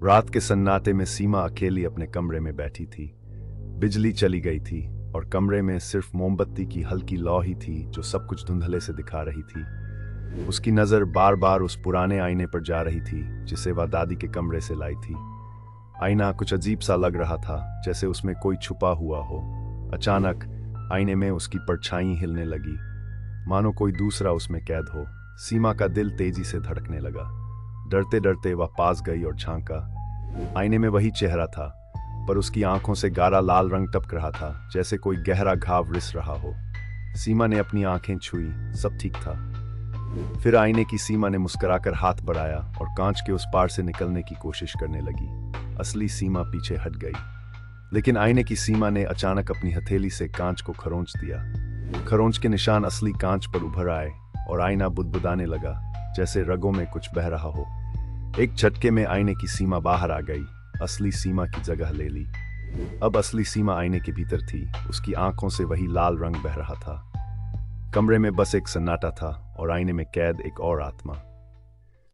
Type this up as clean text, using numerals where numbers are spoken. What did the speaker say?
रात के सन्नाटे में सीमा अकेली अपने कमरे में बैठी थी। बिजली चली गई थी और कमरे में सिर्फ मोमबत्ती की हल्की लौ ही थी जो सब कुछ धुंधले से दिखा रही थी। उसकी नज़र बार बार उस पुराने आईने पर जा रही थी जिसे वह दादी के कमरे से लाई थी। आईना कुछ अजीब सा लग रहा था, जैसे उसमें कोई छुपा हुआ हो। अचानक आईने में उसकी परछाई हिलने लगी, मानो कोई दूसरा उसमें कैद हो। सीमा का दिल तेजी से धड़कने लगा। डरते डरते वह पास गई और झांका। आईने में वही चेहरा था, पर उसकी आंखों से गाढ़ा लाल रंग टपक रहा था, जैसे कोई गहरा घाव रिस रहा हो। सीमा ने अपनी आंखें छुई, सब ठीक था। फिर आईने की सीमा ने मुस्कुराकर हाथ बढ़ाया और कांच के उस पार से निकलने की कोशिश करने लगी। असली सीमा पीछे हट गई, लेकिन आईने की सीमा ने अचानक अपनी हथेली से कांच को खरोंच दिया। खरोंच के निशान असली कांच पर उभर आए और आईना बुदबुदाने लगा, जैसे रगों में कुछ बह रहा हो। एक झटके में आईने की सीमा बाहर आ गई, असली सीमा की जगह ले ली। अब असली सीमा आईने के भीतर थी, उसकी आंखों से वही लाल रंग बह रहा था। कमरे में बस एक सन्नाटा था और आईने में कैद एक और आत्मा।